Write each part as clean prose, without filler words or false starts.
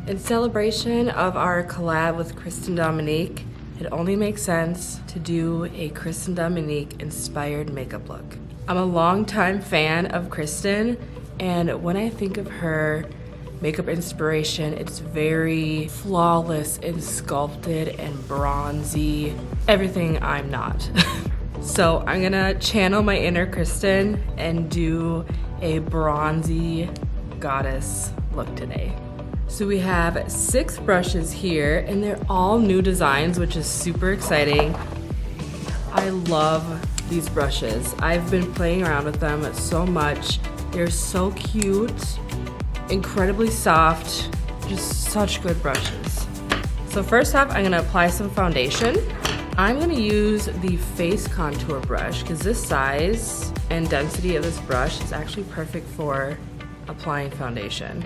In celebration of our collab with Christen Dominique, it only makes sense to do a Christen Dominique inspired makeup look. I'm a longtime fan of Christen, and when I think of her makeup inspiration, it's very flawless and sculpted and bronzy, everything I'm not. So I'm gonna channel my inner Christen and do a bronzy goddess look today. So we have 6 brushes here, and they're all new designs, which is super exciting. I love these brushes. I've been playing around with them so much. They're so cute, incredibly soft, just such good brushes. So first off, I'm gonna apply some foundation. I'm gonna use the face contour brush because this size and density of this brush is actually perfect for applying foundation.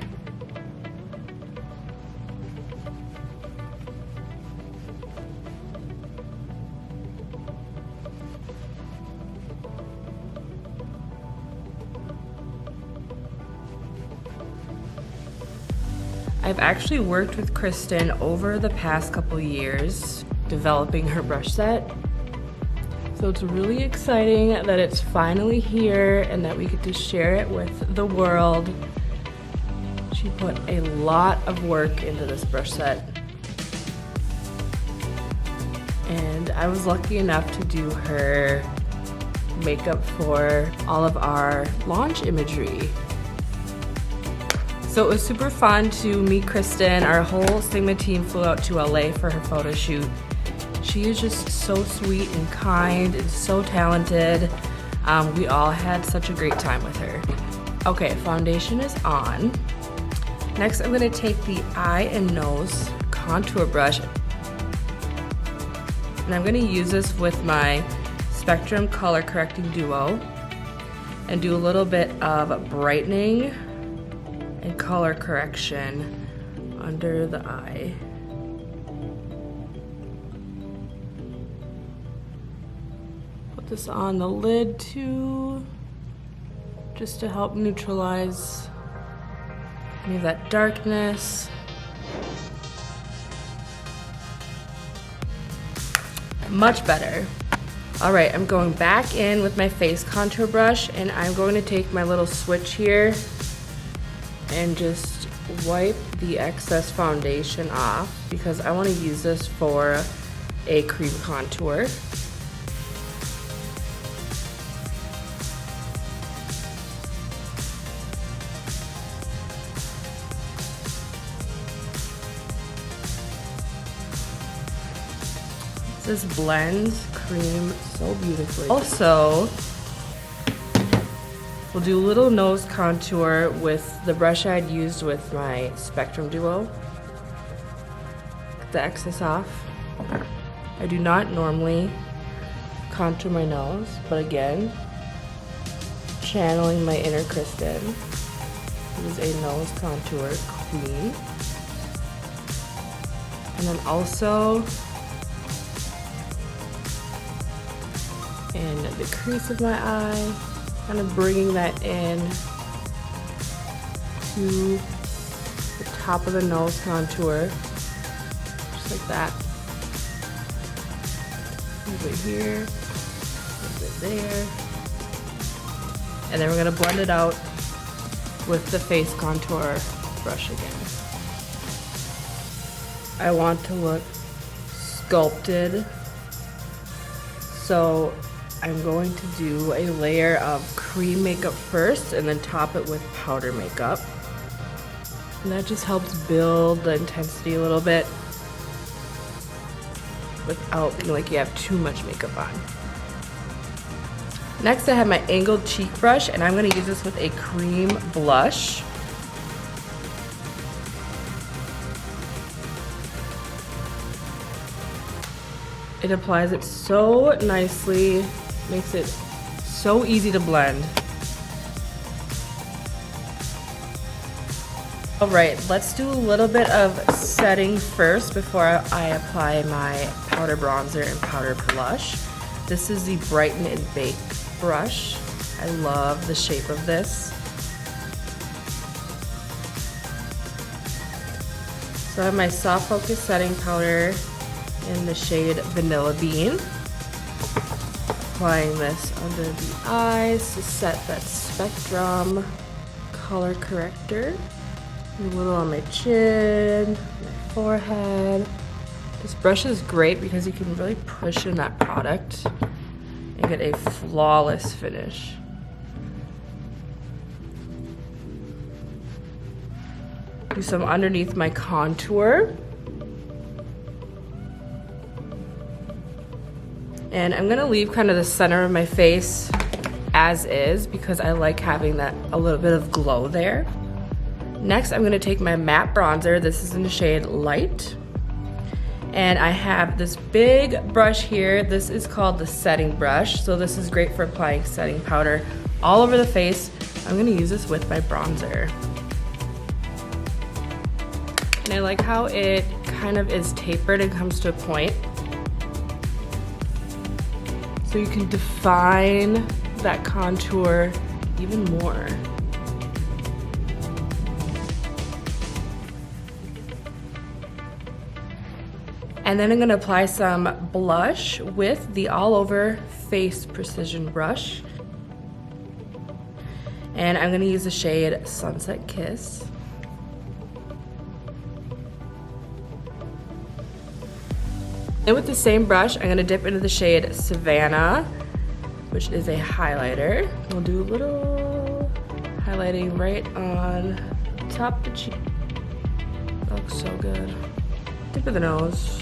I've actually worked with Christen over the past couple years developing her brush set. So it's really exciting that it's finally here and that we get to share it with the world. She put a lot of work into this brush set. And I was lucky enough to do her makeup for all of our launch imagery. So it was super fun to meet Christen. Our whole Sigma team flew out to LA for her photo shoot. She is just so sweet and kind and so talented. We all had such a great time with her. Okay, foundation is on. Next, I'm gonna take the eye and nose contour brush, and I'm gonna use this with my Spectrum Color Correcting Duo and do a little bit of brightening and color correction under the eye. Put this on the lid too, just to help neutralize any of that darkness. Much better. All right, I'm going back in with my face contour brush, and I'm going to take my little switch here and just wipe the excess foundation off because I want to use this for a cream contour. This blends cream so beautifully. Also, we'll do a little nose contour with the brush I'd used with my Spectrum Duo. Get the excess off. I do not normally contour my nose, but again, channeling my inner Christen. Use a nose contour queen. And then also in the crease of my eye, kind of bringing that in to the top of the nose contour, just like that. A little bit here, a little bit there. And then we're gonna blend it out with the face contour brush again. I want to look sculpted, so I'm going to do a layer of cream makeup first and then top it with powder makeup. And that just helps build the intensity a little bit without feeling like you have too much makeup on. Next, I have my angled cheek brush, and I'm going to use this with a cream blush. It applies it so nicely, makes it so easy to blend. All right, let's do a little bit of setting first before I apply my powder bronzer and powder blush. This is the Brighten and Bake brush. I love the shape of this. So I have my Soft Focus setting powder in the shade Vanilla Bean. Applying this under the eyes to set that spectrum color corrector. A little on my chin, my forehead. This brush is great because you can really push in that product and get a flawless finish. Do some underneath my contour. And I'm gonna leave kind of the center of my face as is because I like having that a little bit of glow there. Next, I'm gonna take my matte bronzer. This is in the shade Light. And I have this big brush here. This is called the setting brush. So this is great for applying setting powder all over the face. I'm gonna use this with my bronzer. And I like how it kind of is tapered and comes to a point. So you can define that contour even more. And then I'm gonna apply some blush with the All Over Face Precision brush. And I'm gonna use the shade Sunset Kiss. And with the same brush, I'm gonna dip into the shade Savannah, which is a highlighter. We'll do a little highlighting right on top of the cheek. That looks so good. Tip of the nose.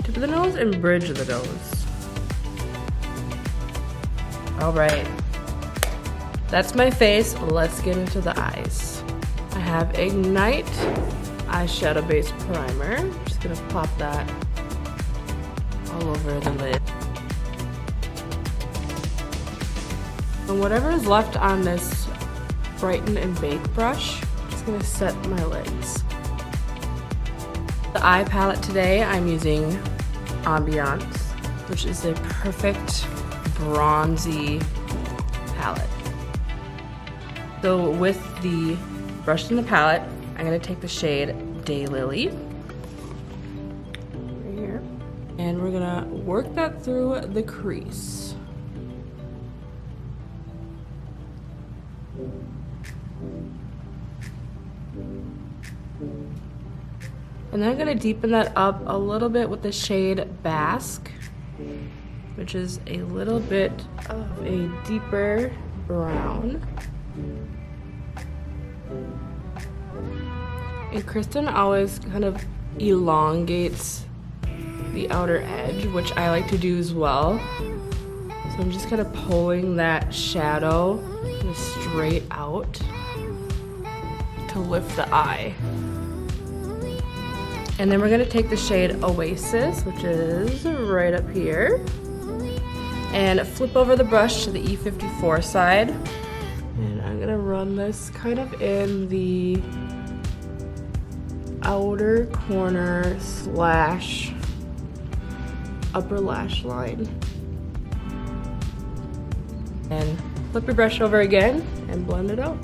Tip of the nose and bridge of the nose. All right, that's my face. Let's get into the eyes. I have Ignite eyeshadow base primer. I'm just gonna pop that all over the lid. And whatever is left on this Brighten and Bake brush, I'm just gonna set my lids. The eye palette today, I'm using Ambiance, which is a perfect bronzy palette. So with the brush in the palette, I'm gonna take the shade Daylily right here, and we're gonna work that through the crease. And then I'm gonna deepen that up a little bit with the shade Basque, which is a little bit of a deeper brown. And Christen always kind of elongates the outer edge, which I like to do as well. So I'm just kind of pulling that shadow kind of straight out to lift the eye. And then we're gonna take the shade Oasis, which is right up here, and flip over the brush to the E54 side. And I'm gonna run this kind of in the outer corner slash upper lash line. And flip your brush over again and blend it out.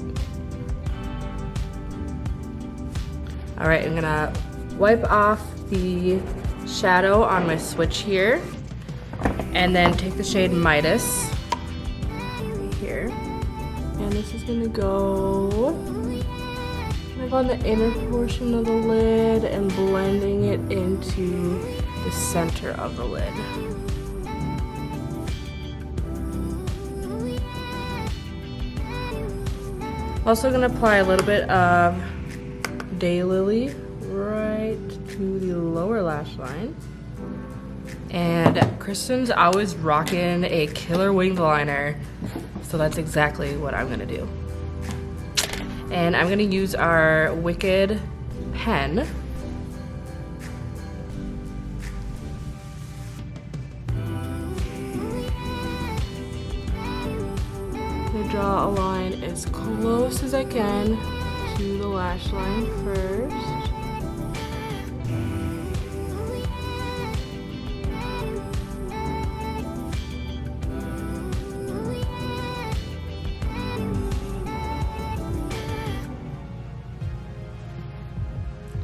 All right, I'm gonna wipe off the shadow on my switch here, and then take the shade Midas right here. And this is gonna go kind of on the inner portion of the lid and blending it into the center of the lid. Also gonna apply a little bit of Daylily right to the lower lash line. And Christen's always rocking a killer winged liner, so that's exactly what I'm gonna do. And I'm gonna use our Wicked pen. I'm gonna draw a line as close as I can to the lash line first.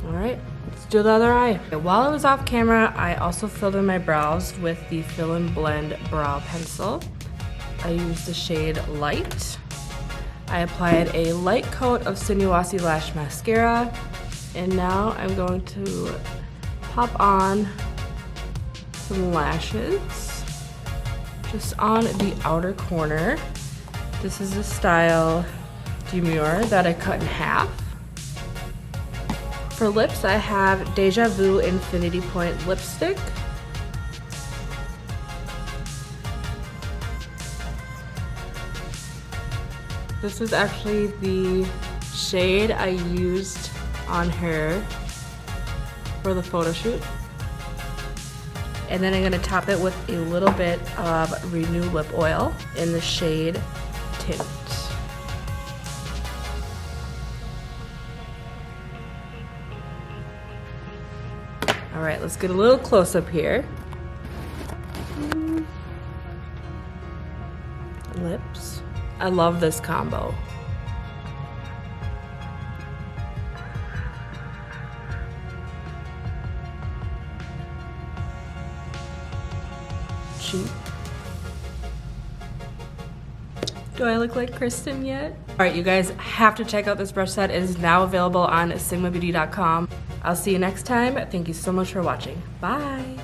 All right, let's do the other eye. While I was off camera, I also filled in my brows with the Fill and Blend Brow Pencil. I used the shade Light. I applied a light coat of Sinuosity Lash Mascara, and now I'm going to pop on some lashes just on the outer corner. This is the style Demure that I cut in half. For lips, I have Deja Vu Infinity Point lipstick. This is actually the shade I used on her for the photo shoot. And then I'm gonna top it with a little bit of Renew Lip Oil in the shade Tint. All right, let's get a little close up here. Lips. I love this combo. Cheek. Do I look like Christen yet? All right, you guys have to check out this brush set. It is now available on sigmabeauty.com. I'll see you next time. Thank you so much for watching. Bye.